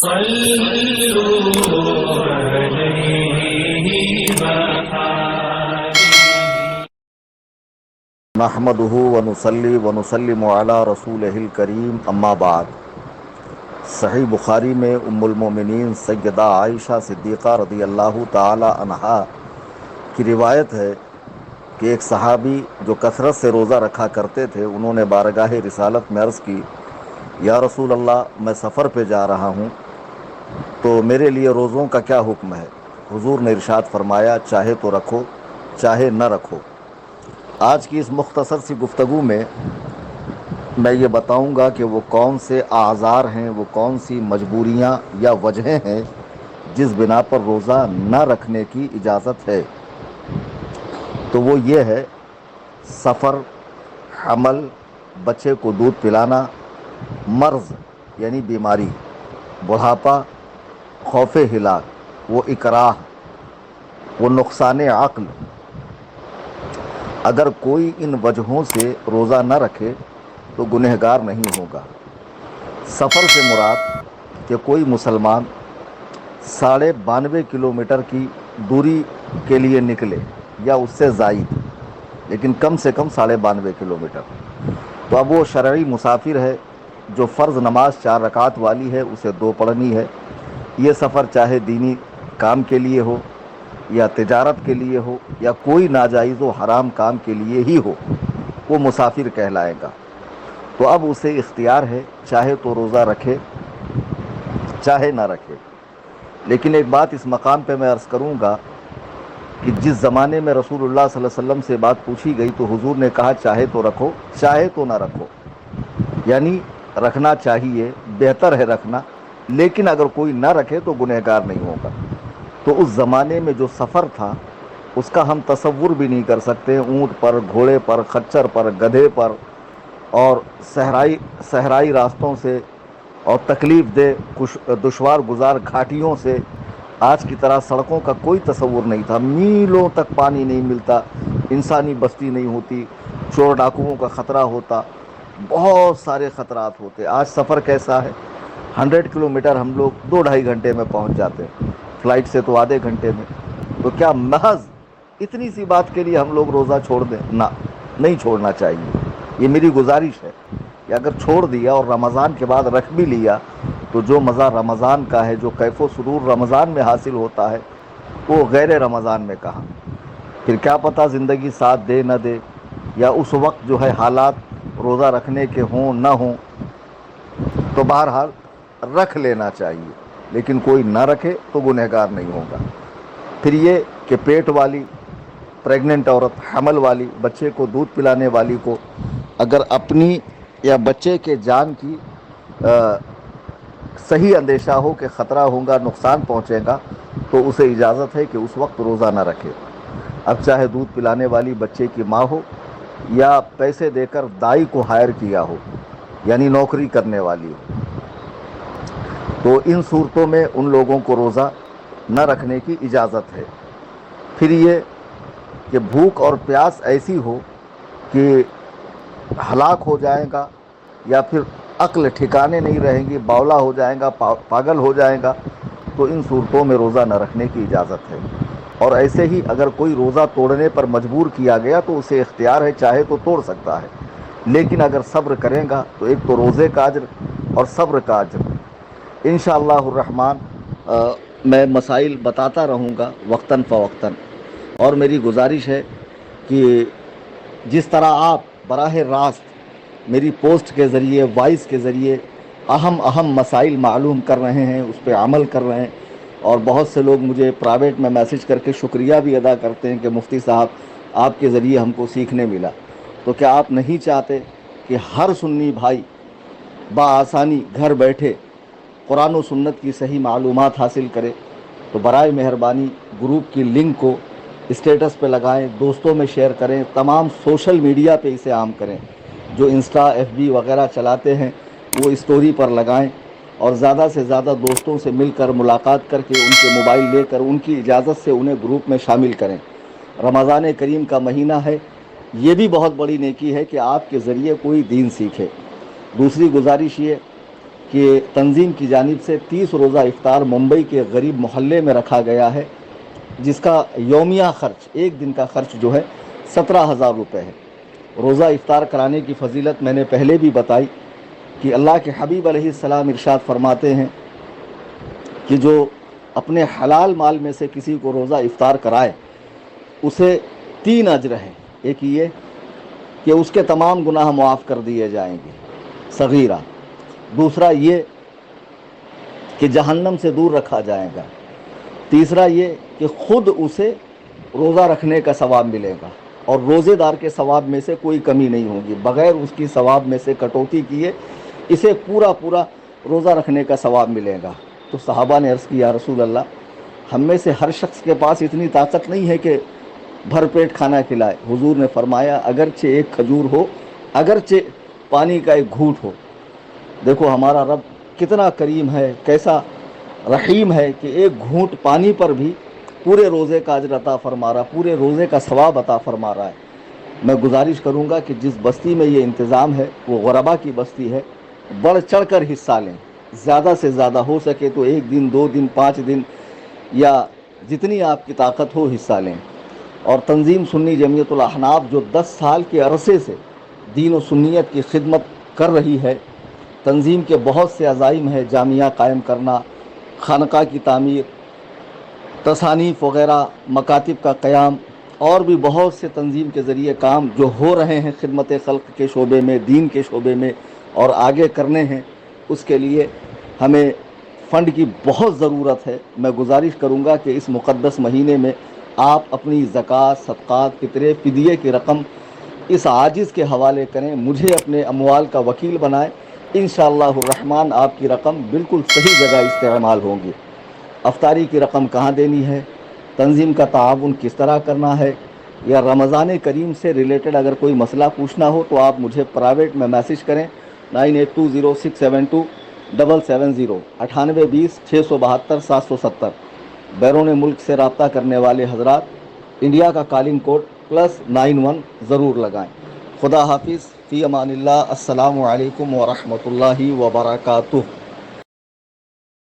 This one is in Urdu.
نحمده ونصلي ونسلم علی رسولہ الکریم اما بعد۔ صحیح بخاری میں ام المومنین سیدہ عائشہ صدیقہ رضی اللہ تعالی عنہا کی روایت ہے کہ ایک صحابی جو کثرت سے روزہ رکھا کرتے تھے، انہوں نے بارگاہ رسالت میں عرض کی، یا رسول اللہ، میں سفر پہ جا رہا ہوں تو میرے لیے روزوں کا کیا حکم ہے؟ حضور نے ارشاد فرمایا، چاہے تو رکھو چاہے نہ رکھو۔ آج کی اس مختصر سی گفتگو میں یہ بتاؤں گا کہ وہ کون سے اعذار ہیں، وہ کون سی مجبوریاں یا وجہیں ہیں جس بنا پر روزہ نہ رکھنے کی اجازت ہے۔ تو وہ یہ ہے: سفر، حمل، بچے کو دودھ پلانا، مرض یعنی بیماری، بڑھاپا، خوف ہلاک، وہ اکراہ، وہ نقصان عقل۔ اگر کوئی ان وجہوں سے روزہ نہ رکھے تو گنہگار نہیں ہوگا۔ سفر سے مراد کہ کوئی مسلمان 92.5 کلومیٹر کی دوری کے لیے نکلے یا اس سے زائد، لیکن کم سے کم 92.5 کلومیٹر، تو اب وہ شرعی مسافر ہے۔ جو فرض نماز 4 رکعت والی ہے اسے 2 پڑھنی ہے۔ یہ سفر چاہے دینی کام کے لیے ہو یا تجارت کے لیے ہو یا کوئی ناجائز و حرام کام کے لیے ہی ہو، وہ مسافر کہلائے گا۔ تو اب اسے اختیار ہے، چاہے تو روزہ رکھے چاہے نہ رکھے۔ لیکن ایک بات اس مقام پہ میں عرض کروں گا کہ جس زمانے میں رسول اللہ صلی اللہ علیہ وسلم سے بات پوچھی گئی تو حضور نے کہا، چاہے تو رکھو چاہے تو نہ رکھو، یعنی رکھنا چاہیے، بہتر ہے رکھنا، لیکن اگر کوئی نہ رکھے تو گنہگار نہیں ہوگا۔ تو اس زمانے میں جو سفر تھا اس کا ہم تصور بھی نہیں کر سکتے۔ اونٹ پر، گھوڑے پر، خچر پر، گدھے پر، اور صحرائی راستوں سے اور تکلیف دہ دشوار گزار گھاٹیوں سے۔ آج کی طرح سڑکوں کا کوئی تصور نہیں تھا، میلوں تک پانی نہیں ملتا، انسانی بستی نہیں ہوتی، چور ڈاکوؤں کا خطرہ ہوتا، بہت سارے خطرات ہوتے۔ آج سفر کیسا ہے؟ 100 کلومیٹر ہم لوگ 2-2.5 گھنٹے میں پہنچ جاتے ہیں، فلائٹ سے تو آدھے گھنٹے میں۔ تو کیا محض اتنی سی بات کے لیے ہم لوگ روزہ چھوڑ دیں؟ نہ، نہیں چھوڑنا چاہیے۔ یہ میری گزارش ہے کہ اگر چھوڑ دیا اور رمضان کے بعد رکھ بھی لیا تو جو مزہ رمضان کا ہے، جو کیف و سرور رمضان میں حاصل ہوتا ہے، وہ غیر رمضان میں کہاں۔ پھر کیا پتہ زندگی ساتھ دے نہ دے، یا اس وقت جو ہے حالات روزہ رکھنے کے ہوں نہ ہوں۔ تو بہرحال رکھ لینا چاہیے، لیکن کوئی نہ رکھے تو گنہگار نہیں ہوگا۔ پھر یہ کہ پیٹ والی، پریگننٹ عورت، حمل والی، بچے کو دودھ پلانے والی کو اگر اپنی یا بچے کے جان کی صحیح اندیشہ ہو کہ خطرہ ہوگا، نقصان پہنچے گا، تو اسے اجازت ہے کہ اس وقت روزہ نہ رکھے۔ اب چاہے دودھ پلانے والی بچے کی ماں ہو یا پیسے دے کر دائی کو ہائر کیا ہو، یعنی نوکری کرنے والی ہو، تو ان صورتوں میں ان لوگوں کو روزہ نہ رکھنے کی اجازت ہے۔ پھر یہ کہ بھوک اور پیاس ایسی ہو کہ ہلاک ہو جائے گا، یا پھر عقل ٹھکانے نہیں رہیں گی، باولا ہو جائے گا، پاگل ہو جائے گا، تو ان صورتوں میں روزہ نہ رکھنے کی اجازت ہے۔ اور ایسے ہی اگر کوئی روزہ توڑنے پر مجبور کیا گیا تو اسے اختیار ہے، چاہے تو توڑ سکتا ہے، لیکن اگر صبر کرے گا تو ایک تو روزے کا اجر اور صبر کا اجر۔ انشاءاللہ الرحمن میں مسائل بتاتا رہوں گا وقتاً فوقتاً، اور میری گزارش ہے کہ جس طرح آپ براہ راست میری پوسٹ کے ذریعے، وائس کے ذریعے اہم مسائل معلوم کر رہے ہیں، اس پہ عمل کر رہے ہیں، اور بہت سے لوگ مجھے پرائیویٹ میں میسج کر کے شکریہ بھی ادا کرتے ہیں کہ مفتی صاحب آپ کے ذریعے ہم کو سیکھنے ملا، تو کیا آپ نہیں چاہتے کہ ہر سنی بھائی بآسانی گھر بیٹھے قرآن و سنت کی صحیح معلومات حاصل کرے؟ تو برائے مہربانی گروپ کی لنک کو اسٹیٹس پہ لگائیں، دوستوں میں شیئر کریں، تمام سوشل میڈیا پہ اسے عام کریں۔ جو انسٹا، ایف بی وغیرہ چلاتے ہیں وہ اسٹوری پر لگائیں، اور زیادہ سے زیادہ دوستوں سے مل کر، ملاقات کر کے، ان کے موبائل لے کر، ان کی اجازت سے انہیں گروپ میں شامل کریں۔ رمضان کریم کا مہینہ ہے، یہ بھی بہت بڑی نیکی ہے کہ آپ کے ذریعے کوئی دین سیکھے۔ دوسری گزارش یہ کہ تنظیم کی جانب سے 30 روزہ افطار ممبئی کے غریب محلے میں رکھا گیا ہے، جس کا یومیہ خرچ، ایک دن کا خرچ جو ہے 17,000 روپے ہے۔ روزہ افطار کرانے کی فضیلت میں نے پہلے بھی بتائی کہ اللہ کے حبیب علیہ السلام ارشاد فرماتے ہیں کہ جو اپنے حلال مال میں سے کسی کو روزہ افطار کرائے اسے 3 اجر ہیں۔ ایک یہ کہ اس کے تمام گناہ معاف کر دیے جائیں گے صغیرہ، دوسرا یہ کہ جہنم سے دور رکھا جائے گا، تیسرا یہ کہ خود اسے روزہ رکھنے کا ثواب ملے گا، اور روزے دار کے ثواب میں سے کوئی کمی نہیں ہوگی، بغیر اس کی ثواب میں سے کٹوتی کیے اسے پورا روزہ رکھنے کا ثواب ملے گا۔ تو صحابہ نے عرض کیا، یا رسول اللہ، ہم میں سے ہر شخص کے پاس اتنی طاقت نہیں ہے کہ بھر پیٹ کھانا کھلائے۔ حضور نے فرمایا اگرچہ ایک کھجور ہو، اگرچہ پانی کا ایک گھونٹ ہو۔ دیکھو ہمارا رب کتنا کریم ہے، کیسا رحیم ہے کہ ایک گھونٹ پانی پر بھی پورے روزے کا اجر عطا فرما رہا، پورے روزے کا ثواب عطا فرما رہا ہے۔ میں گزارش کروں گا کہ جس بستی میں یہ انتظام ہے وہ غربا کی بستی ہے، بڑھ چڑھ کر حصہ لیں، زیادہ سے زیادہ ہو سکے تو 1 دن 2 دن 5 دن یا جتنی آپ کی طاقت ہو حصہ لیں۔ اور تنظیم سنی جمعیت الاحناف جو 10 سال کے عرصے سے دین و سنیت کی خدمت کر رہی ہے، تنظیم کے بہت سے عزائم ہیں، جامعہ قائم کرنا، خانقاہ کی تعمیر، تصانیف وغیرہ، مکاتب کا قیام، اور بھی بہت سے تنظیم کے ذریعے کام جو ہو رہے ہیں خدمت خلق کے شعبے میں، دین کے شعبے میں، اور آگے کرنے ہیں۔ اس کے لیے ہمیں فنڈ کی بہت ضرورت ہے۔ میں گزارش کروں گا کہ اس مقدس مہینے میں آپ اپنی زکوٰۃ، صدقات، فطرے، فدیے کی رقم اس عاجز کے حوالے کریں، مجھے اپنے اموال کا وکیل بنائیں۔ انشاءاللہ الرحمن آپ کی رقم بالکل صحیح جگہ استعمال ہوگی۔ افطاری کی رقم کہاں دینی ہے، تنظیم کا تعاون کس طرح کرنا ہے، یا رمضان کریم سے ریلیٹڈ اگر کوئی مسئلہ پوچھنا ہو تو آپ مجھے پرائیویٹ میں میسج کریں 9820672770 9820 672 770۔ بیرون ملک سے رابطہ کرنے والے حضرات انڈیا کا کالنگ کوڈ +91 ضرور لگائیں۔ خدا حافظ، فی امان اللہ، السلام علیکم ورحمۃ اللہ وبرکاتہ۔